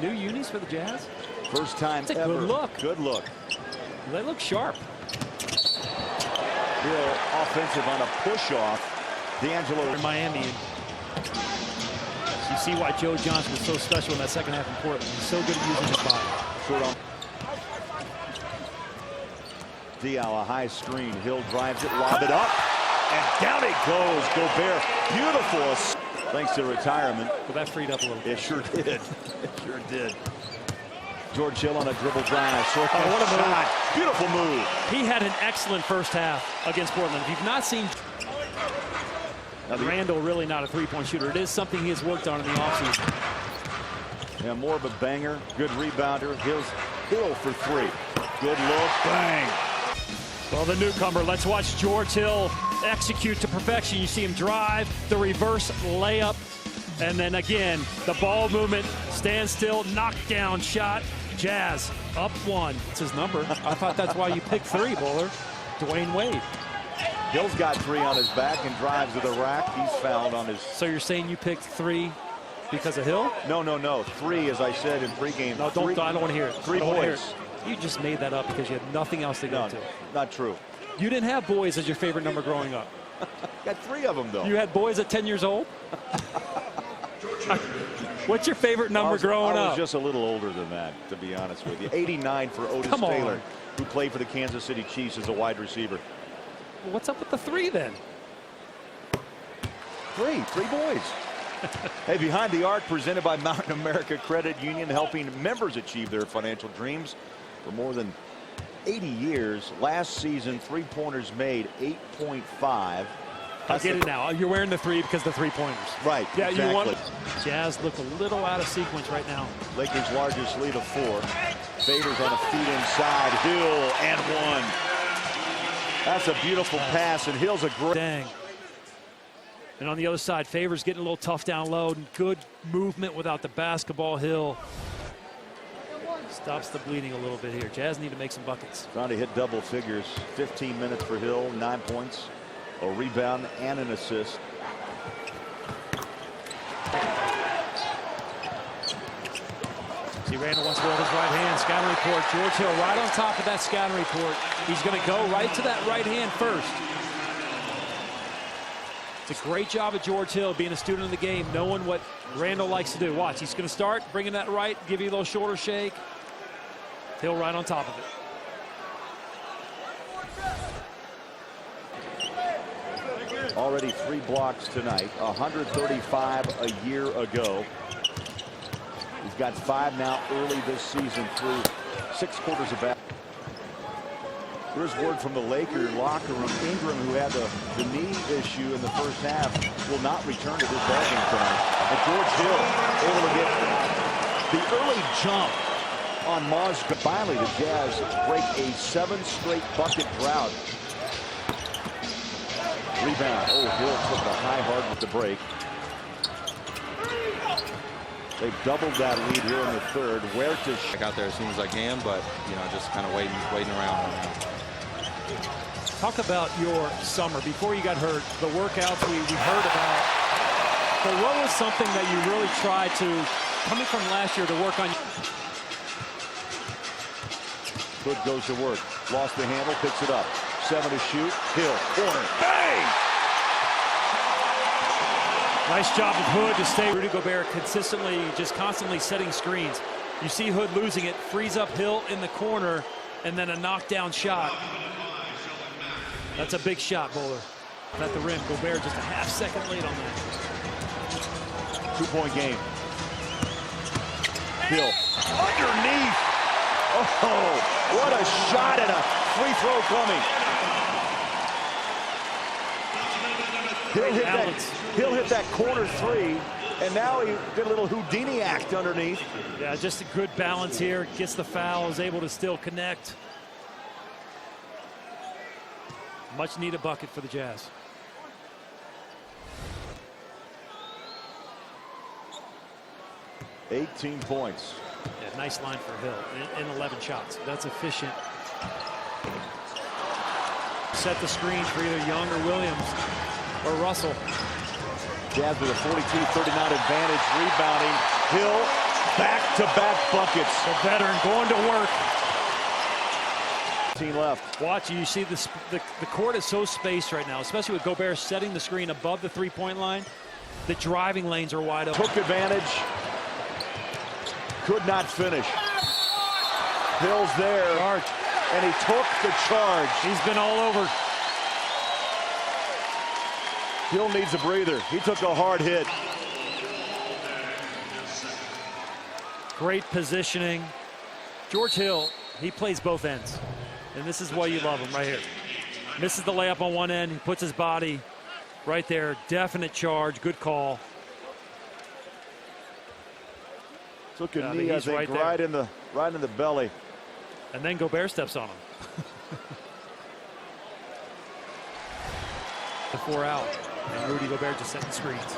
New unis for the Jazz. First time That's a ever. good look. Good look. They look sharp. Real offensive on a push-off. D'Angelo In Miami. You see why Joe Johnson was so special in that second half in Portland. He's so good at using his body. short on. Diallo, a high screen. Hill drives it, lob it up, and down it goes. Gobert, beautiful. Thanks to retirement. Well, that freed up a little bit. It sure did. It sure did. George Hill on a dribble drive. Short what a shot. Beautiful move. He had an excellent first half against Portland. If you've not seen Randall, really not a three-point shooter. It is something he has worked on in the offseason. Yeah, more of a banger. Good rebounder. Hill for three. Good look. Bang. Well, the newcomer, let's watch George Hill execute to perfection. You see him drive, the reverse layup, and then again, the ball movement, stand still, knockdown shot. Jazz up one. It's his number. I thought that's why you picked three, Bowler. Dwayne Wade. Hill's got three on his back and drives to the rack. He's fouled on his. So you're saying you picked three because of Hill? No. Three, as I said in pregame. No, don't. I don't want to hear it. Three boys. You just made that up because you had nothing else to go to. Not true. You didn't have boys as your favorite number growing up. Got three of them, though. You had boys at 10 years old? What's your favorite number growing up? I was just a little older than that, to be honest with you. 89 for Otis Taylor, who played for the Kansas City Chiefs as a wide receiver. Well, what's up with the three, then? Three boys. Hey, Behind the Arc, presented by Mountain America Credit Union, helping members achieve their financial dreams for more than 80 years. Last season, three-pointers made 8.5. I get it now. You're wearing the three because the three-pointers. Right, yeah, exactly. You want Jazz look a little out of sequence right now. Lakers' largest lead of 4. Favors on a feed inside. Hill and one. That's a beautiful pass, and Hill's a great. Dang. And on the other side, Favors getting a little tough down low. And good movement without the basketball. Hill stops the bleeding a little bit here. Jazz need to make some buckets. Trying to hit double figures. 15 minutes for Hill, 9 points, a rebound, and an assist. See, Randall wants to go with his right hand. Scouting report. George Hill right on top of that scouting report. He's going to go right to that right hand first. It's a great job of George Hill being a student of the game, knowing what Randall likes to do. Watch, he's going to start bringing that right, give you a little shoulder shake. Hill right on top of it. Already 3 blocks tonight, 135 a year ago. He's got 5 now early this season through 6 quarters of basketball. There's word from the Laker locker room. Ingram, who had the knee issue in the first half, will not return to this ball game tonight. And George Hill able to get the early jump on Moscow. Finally, the Jazz break a 7 straight bucket drought. Rebound. Oh, Hill took the high hard with the break. They've doubled that lead here in the third. Where to back out there as soon as I can, but just kind of waiting around. Talk about your summer before you got hurt. The workouts we heard about. But what was something that you really tried to, coming from last year, to work on? Hood goes to work. Lost the handle, picks it up. 7 to shoot. Hill, corner, bang! Nice job of Hood to stay. Rudy Gobert consistently, just constantly setting screens. You see Hood losing it, frees up Hill in the corner, and then a knockdown shot. That's a big shot, Bowler. At the rim, Gobert just a half-second late on that. 2-point game. Hill underneath. Oh, what a shot and a free throw coming. He'll hit that corner 3, and now he did a little Houdini act underneath. Yeah, just a good balance here. Gets the foul, is able to still connect. Much needed bucket for the Jazz. $18 points. Yeah, nice line for Hill in 11 shots. That's efficient. Set the screen for either Young or Williams or Russell. Jazz with a 42-39 advantage, rebounding. Hill Back-to-back buckets. The veteran going to work. Left. Watch, you see this, the court is so spaced right now, especially with Gobert setting the screen above the three-point line. The driving lanes are wide open. Took advantage. Could not finish. Hill's there. Charge. And he took the charge. He's been all over. Hill needs a breather. He took a hard hit. Great positioning. George Hill, he plays both ends. And this is why you love him right here. Misses the layup on one end. He puts his body right there. Definite charge. Good call. Took a knee, I think, right in the belly. And then Gobert steps on him. The 4 out. And Rudy Gobert just setting screens.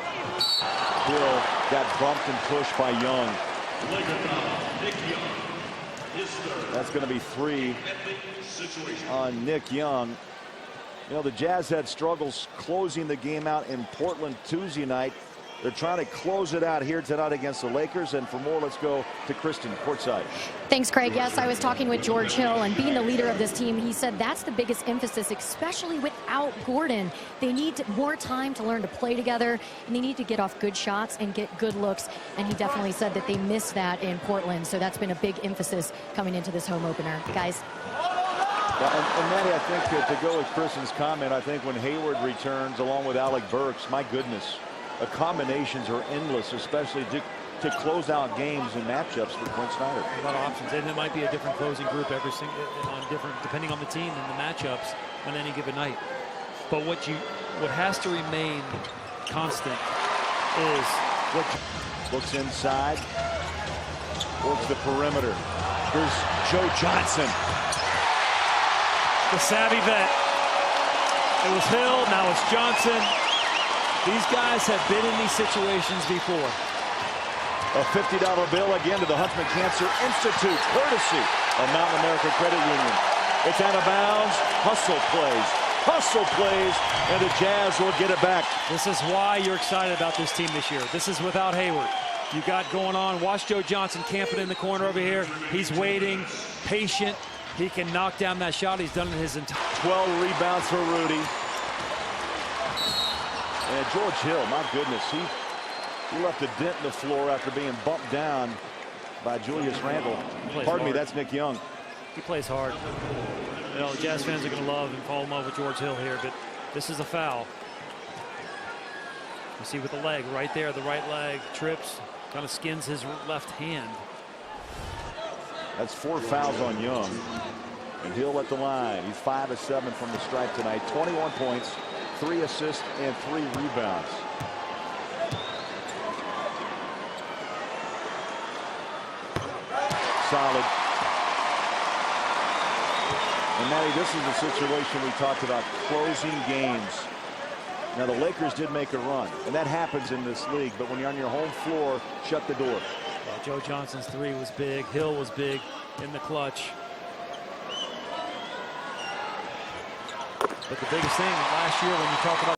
Hill got bumped and pushed by Young. That's going to be 3 on Nick Young. You know, the Jazz had struggles closing the game out in Portland Tuesday night. They're trying to close it out here tonight against the Lakers. And for more, let's go to Kristen courtside. Thanks, Craig. Yes, I was talking with George Hill, and being the leader of this team, he said that's the biggest emphasis, especially without Gordon. They need more time to learn to play together, and they need to get off good shots and get good looks. And he definitely said that they missed that in Portland. So that's been a big emphasis coming into this home opener. Guys. And Maddie, I think to go with Kristen's comment, I think when Hayward returns along with Alec Burks, my goodness, the combinations are endless, especially to close out games and matchups for Quinn Snyder. A lot of options, and it might be a different closing group depending on the team and the matchups on any given night. But what has to remain constant is what looks inside, works the perimeter. Here's Joe Johnson. The savvy vet. It was Hill, now it's Johnson. These guys have been in these situations before. A $50 bill again to the Huntsman Cancer Institute, courtesy of Mountain America Credit Union. It's out of bounds. Hustle plays, and the Jazz will get it back. This is why you're excited about this team this year. This is without Hayward. You got going on. Watch Joe Johnson camping in the corner over here. He's waiting, patient. He can knock down that shot. He's done it his entire 12 rebounds for Rudy. And George Hill, my goodness, he left a dent in the floor after being bumped down by Julius Randle. Pardon me, that's Nick Young. He plays hard. You know, Jazz fans are going to love and fall in love with George Hill here, but this is a foul. You see with the leg right there, the right leg trips, kind of skins his left hand. That's 4 fouls on Young. And Hill at the line. He's 5 of 7 from the stripe tonight. 21 points, 3 assists, and 3 rebounds. Solid. And Matty, this is a situation we talked about, closing games. Now the Lakers did make a run, and that happens in this league, but when you're on your home floor, shut the door. Joe Johnson's 3 was big. Hill was big in the clutch. But the biggest thing last year when you talk about